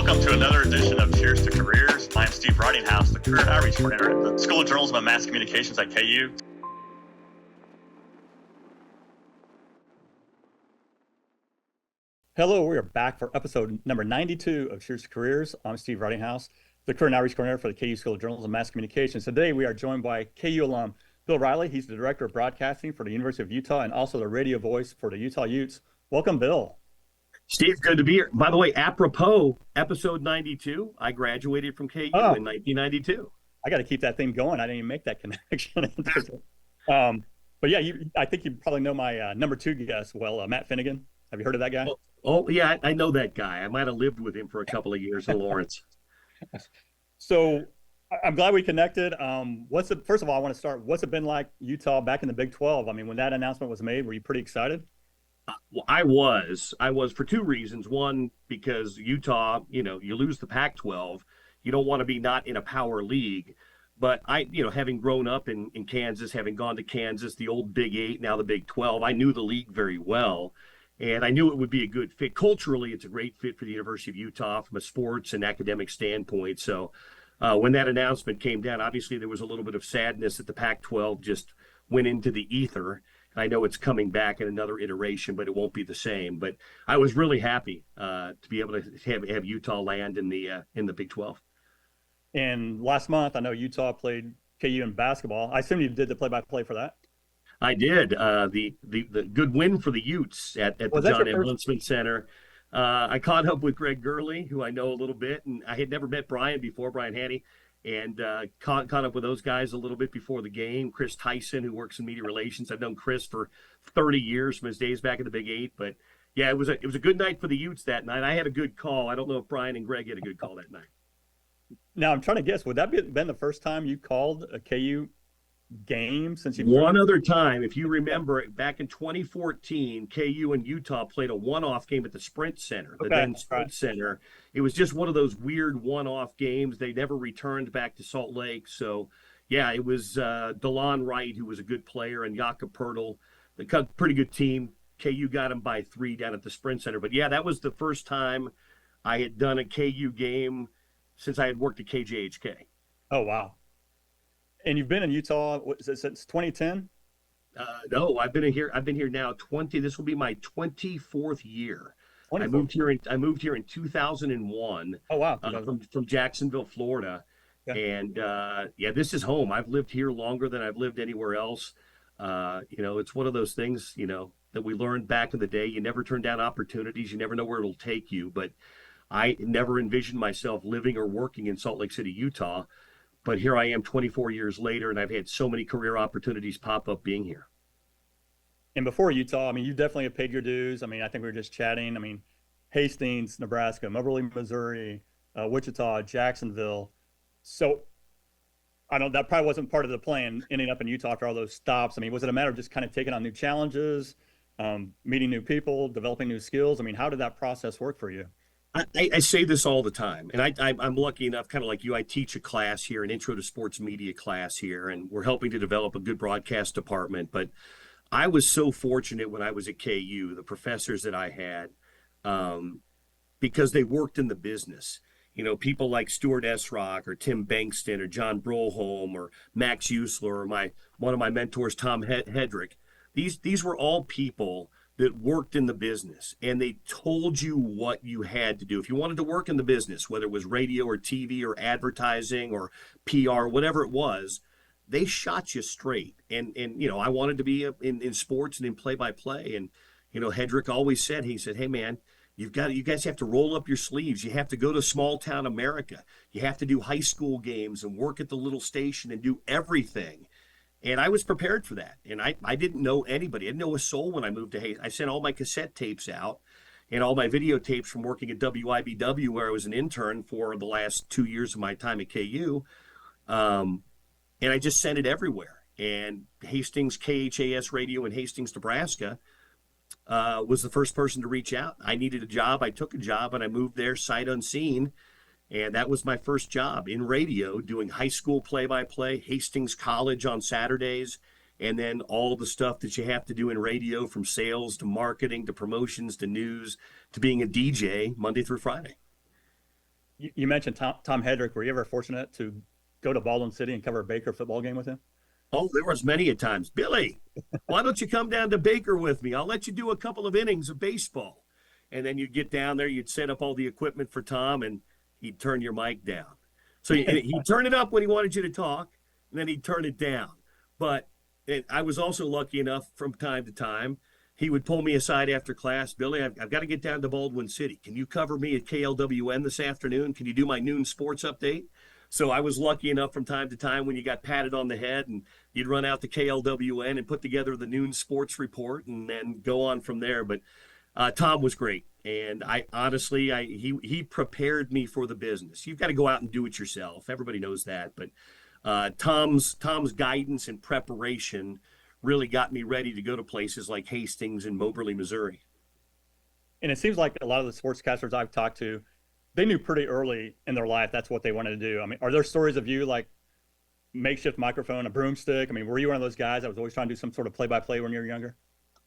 Welcome to another edition of Cheers to Careers. I'm Steve Ridinghouse, the Career Outreach Coordinator at the School of Journalism and Mass Communications at KU. Hello, we are back for episode number 92 of Cheers to Careers. I'm Steve Ridinghouse, the Career Outreach Coordinator for the KU School of Journalism and Mass Communications. Today we are joined by KU alum Bill Riley. He's the Director of Broadcasting for the University of Utah and also the radio voice for the Utah Utes. Welcome, Bill. Steve, good to be here. By the way, apropos, episode 92, I graduated from KU in 1992. I got to keep that thing going. I didn't even make that connection. But yeah, I think you probably know my number two guest well, Matt Finnegan. Have you heard of that guy? Oh yeah, I know that guy. I might have lived with him for a couple of years in Lawrence. So I'm glad we connected. First of all, I want to start, what's it been like Utah back in the Big 12? I mean, when that announcement was made, were you pretty excited? Well, I was for two reasons. One, because Utah, you lose the Pac-12, you don't want to be not in a power league. But having grown up in Kansas, having gone to Kansas, the old Big 8, now the Big 12, I knew the league very well. And I knew it would be a good fit. Culturally, it's a great fit for the University of Utah from a sports and academic standpoint. So when that announcement came down, obviously there was a little bit of sadness that the Pac-12 just went into the ether. I know it's coming back in another iteration, but it won't be the same. But I was really happy to be able to have Utah land in the Big 12. And last month, I know Utah played KU in basketball. I assume you did the play-by-play for that. I did. The good win for the Utes at the John M. Huntsman Center. I caught up with Greg Gurley, who I know a little bit, and I had never met Brian before, Brian Haney, and caught up with those guys a little bit before the game. Chris Tyson, who works in media relations. I've known Chris for 30 years from his days back in the Big 8. But yeah, it was a good night for the Utes that night. I had a good call. I don't know if Brian and Greg had a good call that night. Now I'm trying to guess. Would that been the first time you called a KU game since you one other time, if you remember, back in 2014, KU and Utah played a one-off game at the Sprint Center, Center. It was just one of those weird one-off games. They never returned back to Salt Lake. So yeah, it was DeLon Wright, who was a good player, and Jakob Pertl, a pretty good team. KU got him by 3 down at the Sprint Center. But yeah, that was the first time I had done a KU game since I had worked at KJHK. Oh wow. And you've been in Utah since 2010? No, I've been here now 20. This will be my 24th year. 24. I moved here in 2001. Oh wow! From Jacksonville, Florida, yeah. And this is home. I've lived here longer than I've lived anywhere else. It's one of those things that we learned back in the day. You never turn down opportunities. You never know where it'll take you. But I never envisioned myself living or working in Salt Lake City, Utah. But here I am 24 years later, and I've had so many career opportunities pop up being here. And before Utah, I mean, you definitely have paid your dues. I mean, I think we were just chatting. I mean, Hastings, Nebraska, Moberly, Missouri, Wichita, Jacksonville. So that probably wasn't part of the plan, ending up in Utah after all those stops. I mean, was it a matter of just kind of taking on new challenges, meeting new people, developing new skills? I mean, how did that process work for you? I say this all the time, and I'm lucky enough, kind of like you, I teach a class here, an intro to sports media class here, and we're helping to develop a good broadcast department. But I was so fortunate when I was at KU, the professors that I had, because they worked in the business. People like Stuart Esrock or Tim Bankston or John Broholm or Max Usler or one of my mentors, Tom Hedrick. These were all people that worked in the business, and they told you what you had to do. If you wanted to work in the business, whether it was radio or TV or advertising or PR, whatever it was, they shot you straight. And I wanted to be in sports and in play-by-play. And, Hedrick always said, hey, man, you guys have to roll up your sleeves. You have to go to small town America. You have to do high school games and work at the little station and do everything. And I was prepared for that. And I didn't know anybody. I didn't know a soul when I moved to Hastings. I sent all my cassette tapes out and all my videotapes from working at WIBW, where I was an intern for the last 2 years of my time at KU. And I just sent it everywhere. And Hastings KHAS Radio in Hastings, Nebraska was the first person to reach out. I needed a job. I took a job, and I moved there sight unseen. And that was my first job in radio, doing high school play-by-play, Hastings College on Saturdays, and then all the stuff that you have to do in radio, from sales to marketing to promotions to news to being a DJ Monday through Friday. You mentioned Tom Hedrick. Were you ever fortunate to go to Baldwin City and cover a Baker football game with him? Oh, there was many a times. Billy, why don't you come down to Baker with me? I'll let you do a couple of innings of baseball. And then you'd get down there, you'd set up all the equipment for Tom, and he'd turn your mic down. So he'd turn it up when he wanted you to talk, and then he'd turn it down. But I was also lucky enough from time to time, he would pull me aside after class. Billy, I've got to get down to Baldwin City. Can you cover me at KLWN this afternoon? Can you do my noon sports update? So I was lucky enough from time to time when you got patted on the head and you'd run out to KLWN and put together the noon sports report and then go on from there. But Tom was great. And I honestly, he prepared me for the business. You've got to go out and do it yourself. Everybody knows that. But Tom's guidance and preparation really got me ready to go to places like Hastings and Moberly, Missouri. And it seems like a lot of the sportscasters I've talked to, they knew pretty early in their life that's what they wanted to do. I mean, are there stories of you like makeshift microphone, a broomstick? I mean, were you one of those guys that was always trying to do some sort of play-by-play when you were younger?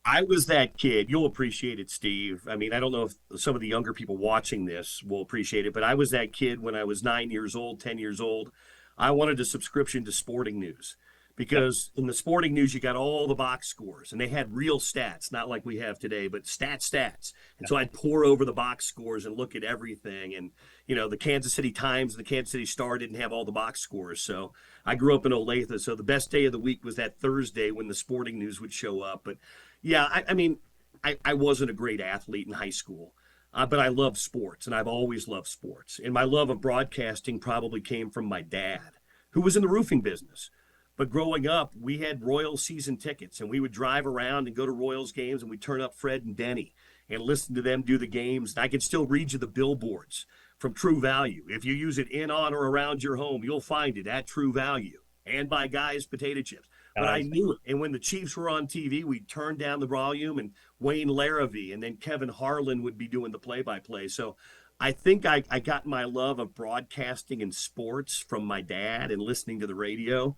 I was that kid. You'll appreciate it, Steve. I mean, I don't know if some of the younger people watching this will appreciate it, but I was that kid when I was 9 years old, 10 years old. I wanted a subscription to Sporting News because in the Sporting News, you got all the box scores and they had real stats, not like we have today, but stats. And so I'd pour over the box scores and look at everything. And, you know, the Kansas City Times and the Kansas City Star didn't have all the box scores. So I grew up in Olathe. So the best day of the week was that Thursday when the Sporting News would show up. But yeah, I mean, I wasn't a great athlete in high school, but I loved sports and I've always loved sports. And my love of broadcasting probably came from my dad, who was in the roofing business. But growing up, we had Royals season tickets and we would drive around and go to Royals games and we'd turn up Fred and Denny and listen to them do the games. And I can still read you the billboards from True Value. If you use it in, on, or around your home, you'll find it at True Value and by Guy's Potato Chips. But I knew it. And when the Chiefs were on TV, we'd turn down the volume and Wayne Larrivee and then Kevin Harlan would be doing the play-by-play. So I think I got my love of broadcasting and sports from my dad and listening to the radio.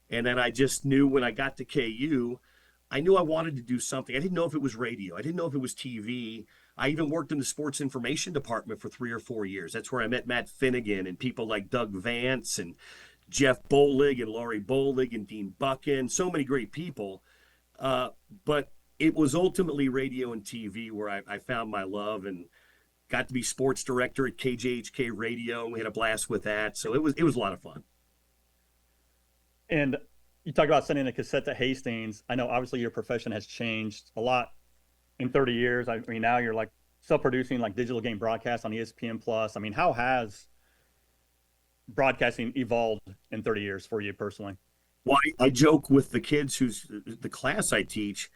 And then I just knew when I got to KU, I knew I wanted to do something. I didn't know if it was radio. I didn't know if it was TV. I even worked in the sports information department for 3 or 4 years. That's where I met Matt Finnegan and people like Doug Vance and Jeff Bolig and Laurie Bolig and Dean Buchan, so many great people. But it was ultimately radio and TV where I found my love and got to be sports director at KJHK Radio. We had a blast with that. So it was a lot of fun. And you talk about sending a cassette to Hastings. I know obviously your profession has changed a lot in 30 years. I mean, now you're like self-producing like digital game broadcasts on ESPN Plus. I mean, how has broadcasting evolved in 30 years for you personally? Well, I joke with the kids who's the class I teach,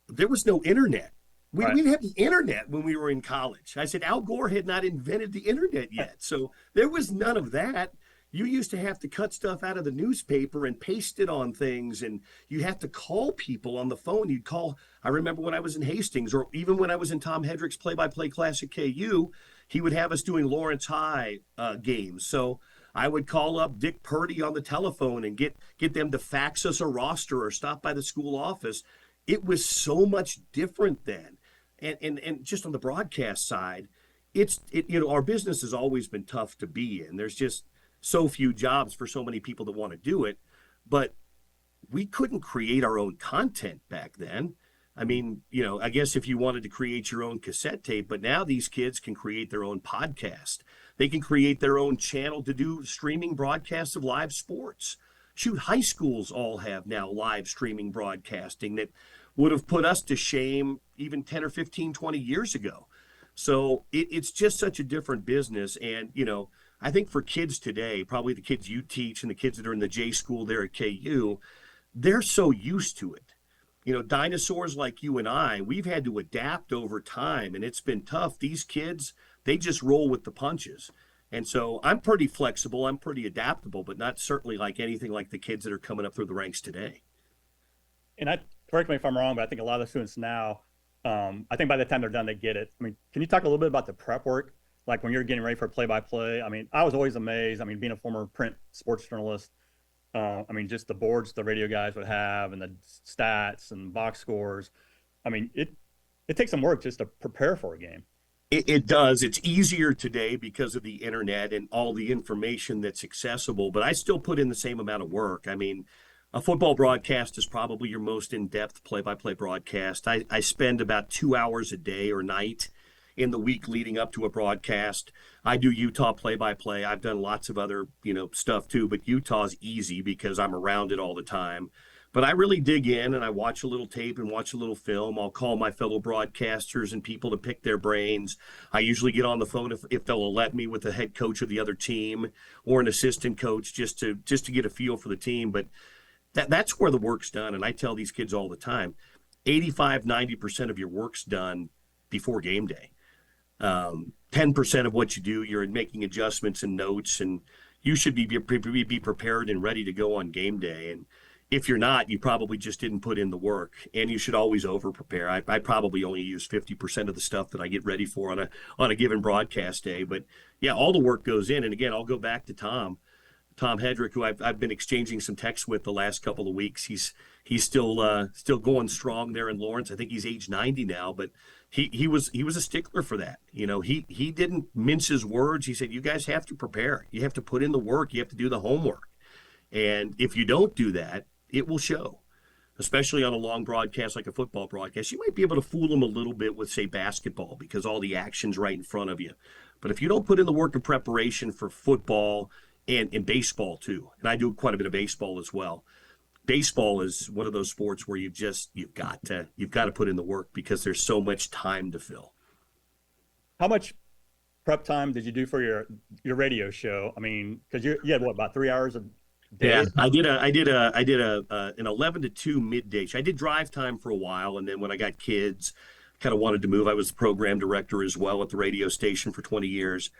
there was no internet. We didn't have the internet when we were in college. I said Al Gore had not invented the internet yet. So there was none of that. You used to have to cut stuff out of the newspaper and paste it on things, and you have to call people on the phone. You'd call, I remember when I was in Hastings, or even when I was in Tom Hedrick's play-by-play class at KU, he would have us doing Lawrence High games. So I would call up Dick Purdy on the telephone and get them to fax us a roster or stop by the school office. It was so much different then. And just on the broadcast side, our business has always been tough to be in. There's just so few jobs for so many people that want to do it, but we couldn't create our own content back then. I mean, I guess if you wanted to create your own cassette tape, but now these kids can create their own podcast. They can create their own channel to do streaming broadcasts of live sports. Shoot, high schools all have now live streaming broadcasting that would have put us to shame even 10 or 15, 20 years ago. So it's just such a different business. And, I think for kids today, probably the kids you teach and the kids that are in the J school there at KU, they're so used to it. Dinosaurs like you and I, we've had to adapt over time, and it's been tough. These kids, they just roll with the punches. And so I'm pretty flexible, I'm pretty adaptable, but not certainly like anything like the kids that are coming up through the ranks today. And correct me if I'm wrong, but I think a lot of the students now, I think by the time they're done, they get it. I mean, can you talk a little bit about the prep work? Like when you're getting ready for play-by-play, I mean, I was always amazed. I mean, being a former print sports journalist, I mean, just the boards the radio guys would have and the stats and box scores. I mean, it takes some work just to prepare for a game. It does. It's easier today because of the internet and all the information that's accessible, but I still put in the same amount of work. I mean, a football broadcast is probably your most in-depth play-by-play broadcast. I spend about 2 hours a day or night in the week leading up to a broadcast. I do Utah play-by-play. I've done lots of other, stuff too, but Utah's easy because I'm around it all the time. But I really dig in and I watch a little tape and watch a little film. I'll call my fellow broadcasters and people to pick their brains. I usually get on the phone if they'll let me with the head coach of the other team or an assistant coach just to get a feel for the team. But that's where the work's done. And I tell these kids all the time, 85-90% of your work's done before game day. 10% of what you do, you're making adjustments and notes, and you should be prepared and ready to go on game day. And if you're not, you probably just didn't put in the work, and you should always over prepare. I probably only use 50% of the stuff that I get ready for on a given broadcast day. But yeah, all the work goes in. And again, I'll go back to Tom Hedrick, who I've been exchanging some texts with the last couple of weeks. He's still going strong there in Lawrence. I think he's age 90 now, but he was a stickler for that. He didn't mince his words. He said, you guys have to prepare. You have to put in the work. You have to do the homework. And if you don't do that, it will show, especially on a long broadcast like a football broadcast. You might be able to fool them a little bit with, say, basketball because all the action's right in front of you. But if you don't put in the work of preparation for football and baseball too, and I do quite a bit of baseball as well. Baseball is one of those sports where you've got to put in the work because there's so much time to fill. How much prep time did you do for your radio show? I mean, because you had what, about 3 hours a day? Yeah, I did an 11 to 2 midday show. I did drive time for a while, and then when I got kids, kind of wanted to move. I was the program director as well at the radio station for 20 years.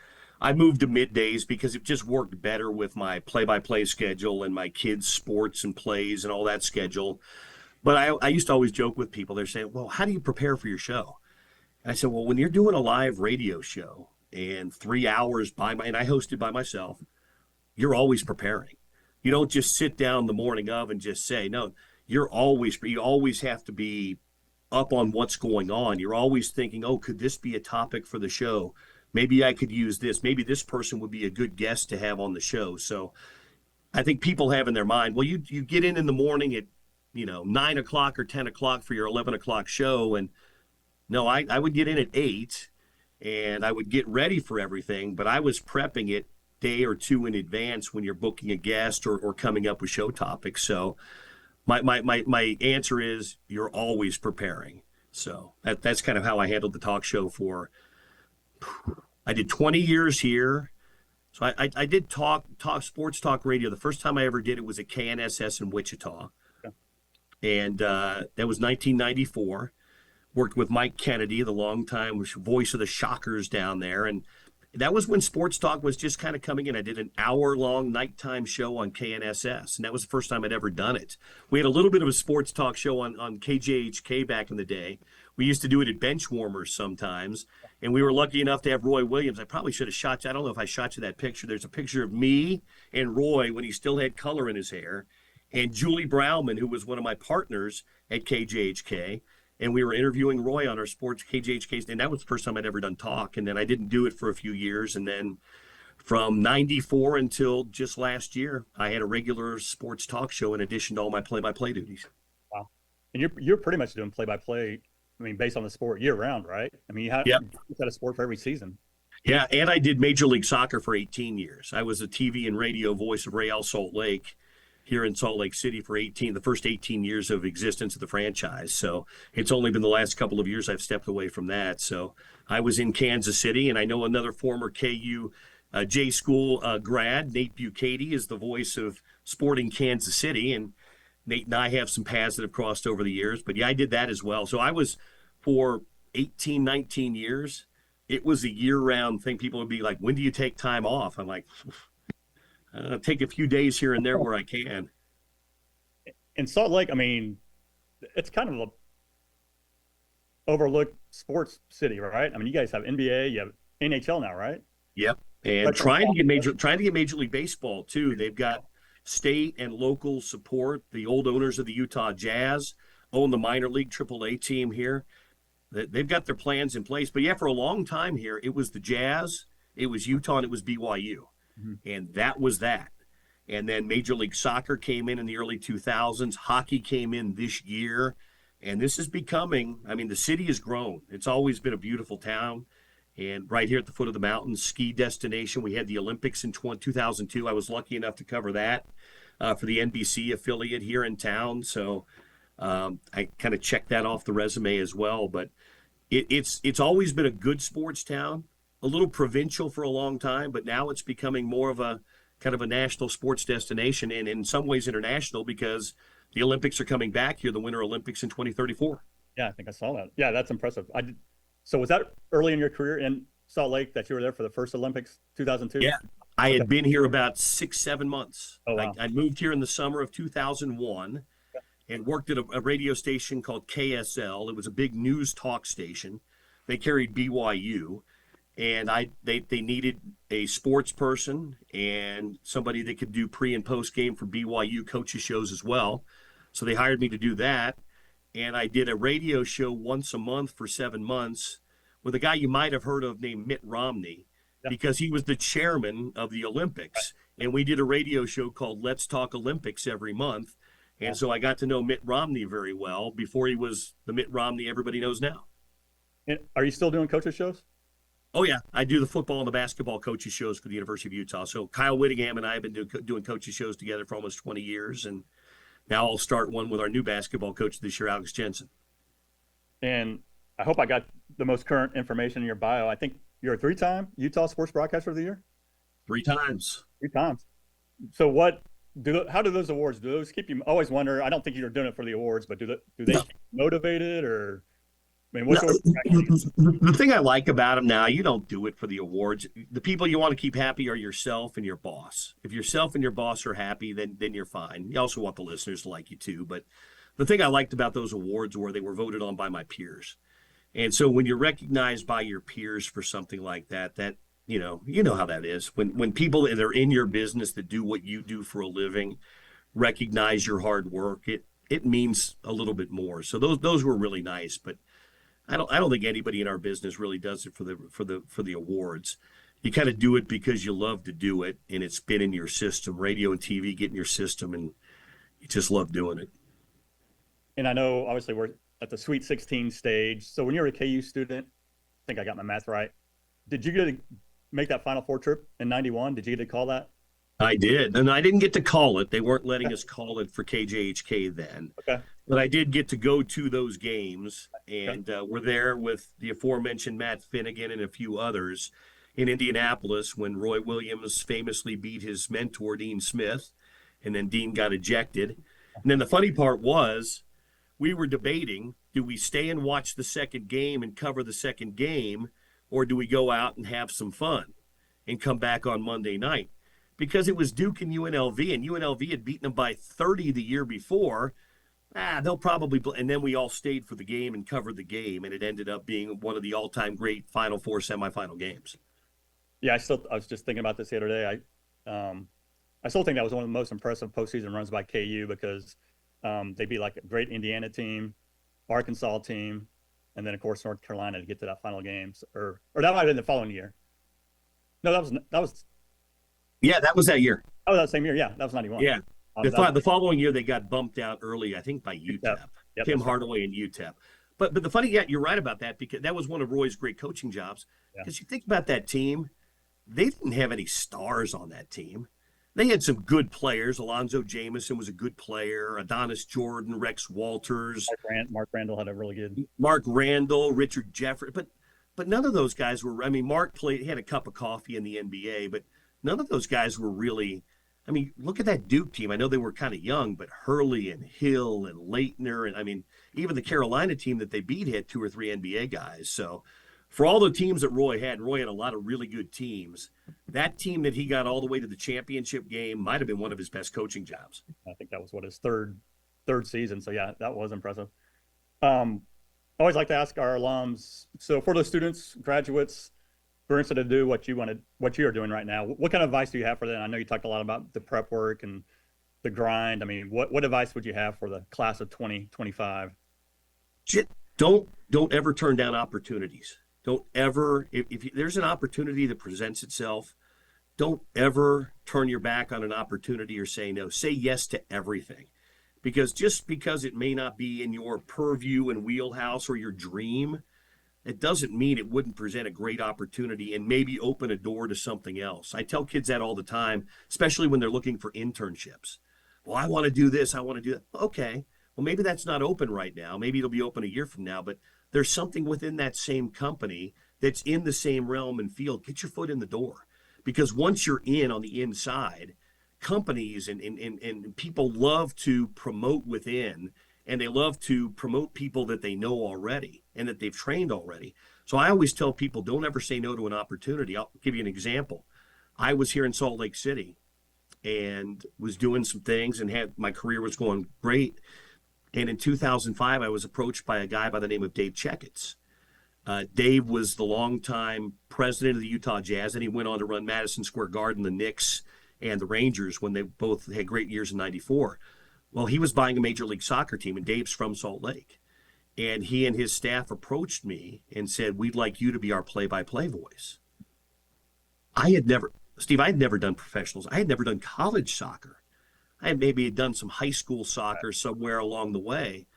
I moved to middays because it just worked better with my play-by-play schedule and my kids' sports and plays and all that schedule. But I used to always joke with people. They're saying, well, how do you prepare for your show? And I said, well, when you're doing a live radio show and 3 hours and I hosted by myself, you're always preparing. You don't just sit down the morning of and just say, no, you always have to be up on what's going on. You're always thinking, oh, could this be a topic for the show? Maybe I could use this. Maybe this person would be a good guest to have on the show. So I think people have in their mind, well, you get in the morning at, 9 o'clock or 10 o'clock for your 11 o'clock show. And no, I would get in at 8 and I would get ready for everything, but I was prepping it day or two in advance when you're booking a guest or coming up with show topics. So my answer is you're always preparing. So that's kind of how I handled the talk show I did 20 years here. So I did sports talk radio. The first time I ever did it was at KNSS in Wichita. Okay. And that was 1994. Worked with Mike Kennedy, the longtime voice of the Shockers down there. And that was when sports talk was just kind of coming in. I did an hour-long nighttime show on KNSS, and that was the first time I'd ever done it. We had a little bit of a sports talk show on KJHK back in the day. We used to do it at Benchwarmers sometimes, and we were lucky enough to have Roy Williams. I probably should have shot you. I don't know if I shot you that picture. There's a picture of me and Roy when he still had color in his hair, and Julie Browman, who was one of my partners at KJHK. And we were interviewing Roy on our sports KJHK, and that was the first time I'd ever done talk. And then I didn't do it for a few years. And then from 94 until just last year, I had a regular sports talk show in addition to all my play-by-play duties. Wow. And you're pretty much doing play-by-play, I mean, based on the sport year-round, right? I mean, you've got a sport for every season. Yeah, and I did Major League Soccer for 18 years. I was a TV and radio voice of Real Salt Lake here in Salt Lake City for the first 18 years of existence of the franchise. So it's only been the last couple of years I've stepped away from that. So I was in Kansas City, and I know another former KU J School grad, Nate Bukaty, is the voice of Sporting Kansas City. And Nate and I have some paths that have crossed over the years. But yeah, I did that as well. So I was, for 18, 19 years, it was a year-round thing. People would be like, when do you take time off? I'm like, take a few days here and there where I can. In Salt Lake, I mean, it's kind of a overlooked sports city, right? I mean, you guys have NBA, you have NHL now, right? Yep. And trying to get Major League Baseball too. They've got state and local support. The old owners of the Utah Jazz own the minor league AAA team here. They've got their plans in place. But yeah, for a long time here, it was the Jazz, it was Utah, and it was BYU. And that was that. And then Major League Soccer came in the early 2000s. Hockey came in this year. And this is becoming, I mean, the city has grown. It's always been a beautiful town. And right here at the foot of the mountains, ski destination. We had the Olympics in 2002. I was lucky enough to cover that for the NBC affiliate here in town. So I kind of checked that off the resume as well. But it's always been a good sports town, a little provincial for a long time, but now it's becoming more of a kind of a national sports destination, and in some ways international, because the Olympics are coming back here, the Winter Olympics in 2034. Yeah, I think I saw that. Yeah, that's impressive. So was that early in your career in Salt Lake that you were there for the first Olympics, 2002? Yeah, I had been here about 6-7 months. Oh, wow. I moved here in the summer of 2001 and worked at a radio station called KSL. It was a big news talk station. They carried BYU. And they needed a sports person and somebody that could do pre and post game for BYU coaches shows as well. So they hired me to do that. And I did a radio show once a month for 7 months with a guy you might have heard of named Mitt Romney, because he was the chairman of the Olympics. And we did a radio show called Let's Talk Olympics every month. And so I got to know Mitt Romney very well before he was the Mitt Romney everybody knows now. And are you still doing coaches shows? Oh, yeah. I do the football and the basketball coaches shows for the University of Utah. So Kyle Whittingham and I have been doing coaches shows together for almost 20 years. And now I'll start one with our new basketball coach this year, Alex Jensen. And I hope I got the most current information in your bio. I think you're a 3-time Utah Sports Broadcaster of the Year? 3 times. 3 times. So how do those awards, do those keep you, I always wonder, I don't think you're doing it for the awards, but do they keep you motivated, or I mean, The thing I like about them now, you don't do it for the awards. The people you want to keep happy are yourself and your boss. If yourself and your boss are happy, then you're fine. You also want the listeners to like you too. But the thing I liked about those awards were they were voted on by my peers. And so when you're recognized by your peers for something like that, you know how that is. When people that are in your business that do what you do for a living recognize your hard work, it means a little bit more. So those were really nice. But I don't think anybody in our business really does it for the awards. You kind of do it because you love to do it, and it's been in your system. Radio and TV get in your system, and you just love doing it. And I know obviously we're at the Sweet 16 stage. So when you're a KU student, I think I got my math right. Did you get to make that Final Four trip in '91? Did you get to call that? I did, and I didn't get to call it. They weren't letting us call it for KJHK then. Okay. But I did get to go to those games, and we're there with the aforementioned Matt Finnegan and a few others in Indianapolis when Roy Williams famously beat his mentor, Dean Smith, and then Dean got ejected. And then the funny part was we were debating, do we stay and watch the second game and cover the second game, or do we go out and have some fun and come back on Monday night? Because it was Duke and UNLV, and UNLV had beaten them by 30 the year before. They'll probably, and then we all stayed for the game and covered the game, and it ended up being one of the all-time great Final Four semifinal games. Yeah, I was just thinking about this the other day. I still think that was one of the most impressive postseason runs by KU, because they beat like a great Indiana team, Arkansas team, and then of course North Carolina to get to that final game. Or that might have been the following year. No, that was. Yeah, that was that year. Oh, that same year. Yeah, that was 91. Yeah. The following year, they got bumped out early, I think, by UTEP. Yep, Tim Hardaway and UTEP. But the funny, you're right about that, because that was one of Roy's great coaching jobs. Because you think about that team, they didn't have any stars on that team. They had some good players. Alonzo Jameson was a good player. Adonis Jordan, Rex Walters. Mark Randall had a really good. Mark Randall, Richard Jeffrey. But none of those guys were, I mean, Mark had a cup of coffee in the NBA, but none of those guys were really, I mean, look at that Duke team. I know they were kind of young, but Hurley and Hill and Leitner, and I mean, even the Carolina team that they beat had 2 or 3 NBA guys. So for all the teams that Roy had a lot of really good teams. That team that he got all the way to the championship game might have been one of his best coaching jobs. I think that was his third season. So yeah, that was impressive. I always like to ask our alums. So for those students, graduates, for instance, to do what you are doing right now, what kind of advice do you have for them? I know you talked a lot about the prep work and the grind. I mean, what advice would you have for the class of 2025? Don't don't ever turn down opportunities. Don't ever, if there's an opportunity that presents itself, don't ever turn your back on an opportunity or say no. Say yes to everything. Because just because it may not be in your purview and wheelhouse or your dream, it doesn't mean it wouldn't present a great opportunity and maybe open a door to something else. I tell kids that all the time, especially when they're looking for internships. Well, I want to do this. I want to do that. Okay. Well, maybe that's not open right now. Maybe it'll be open a year from now, but there's something within that same company that's in the same realm and field. Get your foot in the door, because once you're in on the inside, companies and people love to promote within, and they love to promote people that they know already and that they've trained already. So I always tell people, don't ever say no to an opportunity. I'll give you an example. I was here in Salt Lake City and was doing some things and had my career was going great. And in 2005, I was approached by a guy by the name of Dave Checketts. Dave was the longtime president of the Utah Jazz, and he went on to run Madison Square Garden, the Knicks, and the Rangers when they both had great years in '94. Well, he was buying a Major League Soccer team, and Dave's from Salt Lake. And he and his staff approached me and said, we'd like you to be our play-by-play voice. I had never done professionals. I had never done college soccer. I had maybe done some high school soccer somewhere along the way.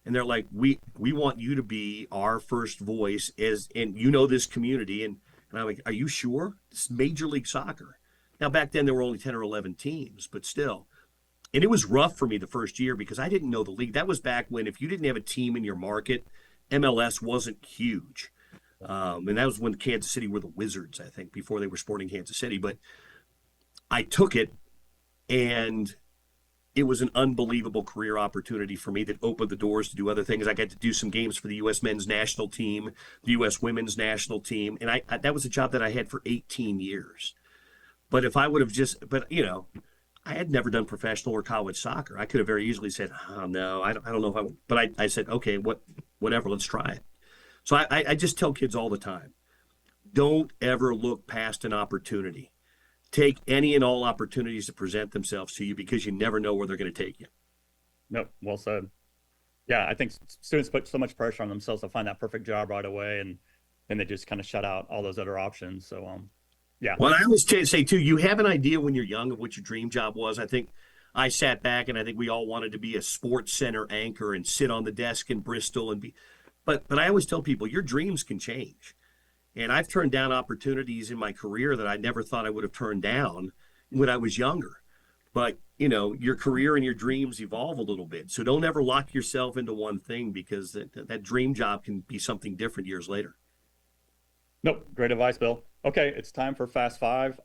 And they're like, we want you to be our first voice, and you know this community. And I'm like, are you sure? It's Major League Soccer. Now, back then, there were only 10 or 11 teams, but still. And it was rough for me the first year because I didn't know the league. That was back when if you didn't have a team in your market, MLS wasn't huge. And that was when Kansas City were the Wizards, I think, before they were Sporting Kansas City. But I took it, and it was an unbelievable career opportunity for me that opened the doors to do other things. I got to do some games for the U.S. men's national team, the U.S. women's national team. And I that was a job that I had for 18 years. But if I would have I had never done professional or college soccer. I could have very easily said, oh, no, I don't know if I would. But I said, okay, whatever, let's try it. So I just tell kids all the time, don't ever look past an opportunity. Take any and all opportunities that present themselves to you, because you never know where they're going to take you. No, well said. Yeah, I think students put so much pressure on themselves to find that perfect job right away, and then they just kind of shut out all those other options. So, yeah. Well, I always say, too, you have an idea when you're young of what your dream job was. I think I sat back, and I think we all wanted to be a sports center anchor and sit on the desk in Bristol and be. But I always tell people, your dreams can change. And I've turned down opportunities in my career that I never thought I would have turned down when I was younger. But, your career and your dreams evolve a little bit. So don't ever lock yourself into one thing, because that dream job can be something different years later. Nope. Great advice, Bill. Okay, it's time for Fast Five.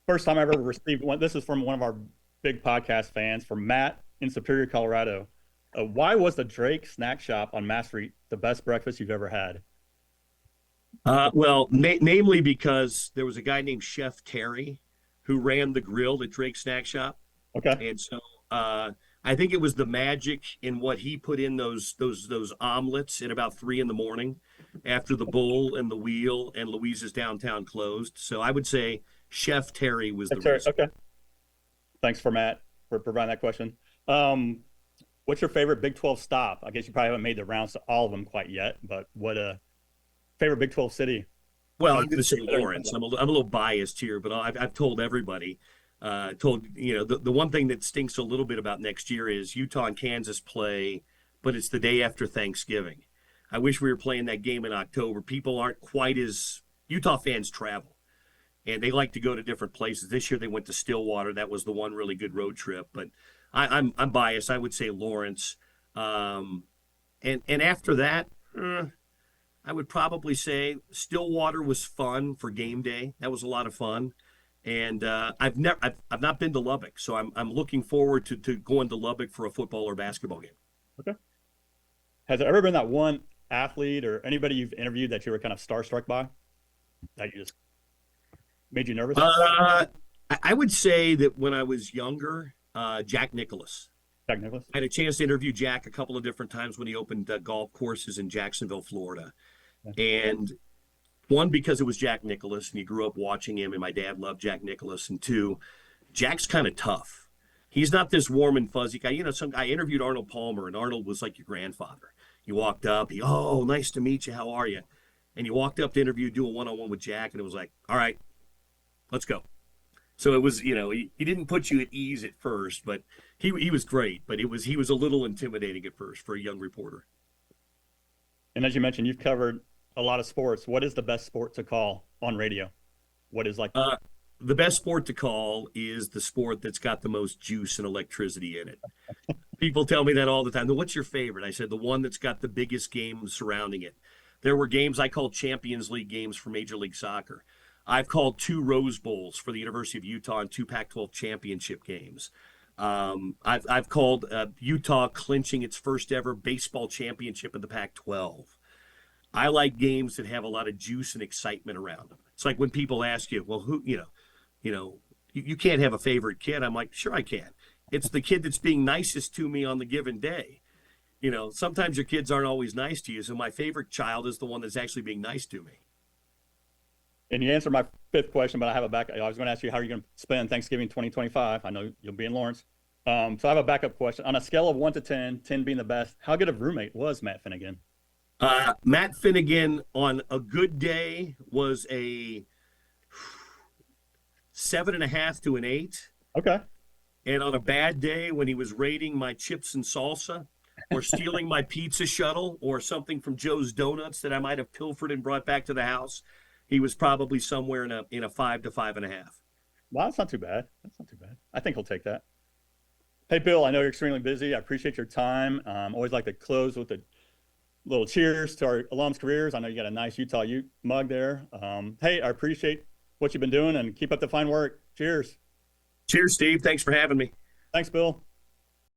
First time I ever received one. This is from one of our big podcast fans, from Matt in Superior, Colorado. Why was the Drake Snack Shop on Mass Street the best breakfast you've ever had? Namely because there was a guy named Chef Terry who ran the grill at Drake Snack Shop. Okay. And so I think it was the magic in what he put in those omelets at about 3 a.m. after the Bull and the Wheel and Louise's Downtown closed. So I would say Chef Terry was the reason. Okay. Thanks for Matt for providing that question. What's your favorite Big 12 stop? I guess you probably haven't made the rounds to all of them quite yet, but what favorite Big 12 city? Well, I'm going to say Lawrence. I'm a little biased here, but I've told everybody. The one thing that stinks a little bit about next year is Utah and Kansas play, but it's the day after Thanksgiving. I wish we were playing that game in October. People aren't quite as Utah fans travel, and they like to go to different places. This year they went to Stillwater. That was the one really good road trip. But I'm biased. I would say Lawrence, and after that. I would probably say Stillwater was fun for game day. That was a lot of fun. And I've not been to Lubbock, so I'm looking forward to going to Lubbock for a football or basketball game. Okay. Has there ever been that one athlete or anybody you've interviewed that you were kind of starstruck by, that you just made you nervous? I would say that when I was younger, Jack Nicklaus. Jack Nicklaus? I had a chance to interview Jack a couple of different times when he opened golf courses in Jacksonville, Florida. And one, because it was Jack Nicklaus and you grew up watching him, and my dad loved Jack Nicklaus. And two, Jack's kind of tough. He's not this warm and fuzzy guy. I interviewed Arnold Palmer, and Arnold was like your grandfather. You walked up, oh, nice to meet you. How are you? And you walked up to interview, do a one-on-one with Jack, and it was like, all right, let's go. So it was, he didn't put you at ease at first, but he was great. But he was a little intimidating at first for a young reporter. And as you mentioned, you've covered a lot of sports. What is the best sport to call on radio? What is like? The best sport to call is the sport that's got the most juice and electricity in it. People tell me that all the time. What's your favorite? I said the one that's got the biggest games surrounding it. There were games I called Champions League games for Major League Soccer. I've called 2 Rose Bowls for the University of Utah and 2 Pac-12 championship games. I've called Utah clinching its first ever baseball championship in the Pac-12. I like games that have a lot of juice and excitement around them. It's like when people ask you, well, who, you can't have a favorite kid. I'm like, sure I can. It's the kid that's being nicest to me on the given day. Sometimes your kids aren't always nice to you. So my favorite child is the one that's actually being nice to me. And you answered my 5th question, but I have a back. I was going to ask you how you're going to spend Thanksgiving 2025. I know you'll be in Lawrence. So I have a backup question. On a scale of 1 to 10, 10 being the best, how good of roommate was Matt Finnegan? Matt Finnegan on a good day was a 7.5 to an 8. Okay. And on a bad day, when he was raiding my chips and salsa or stealing my pizza shuttle or something from Joe's Donuts that I might have pilfered and brought back to the house, he was probably somewhere in a 5 to 5.5. Well, that's not too bad. That's not too bad. I think he'll take that. Hey, Bill, I know you're extremely busy. I appreciate your time. Always like to close with a little cheers to our alums' careers. I know you got a nice Utah Ute mug there. Hey, I appreciate what you've been doing and keep up the fine work. Cheers. Cheers, Steve. Thanks for having me. Thanks, Bill.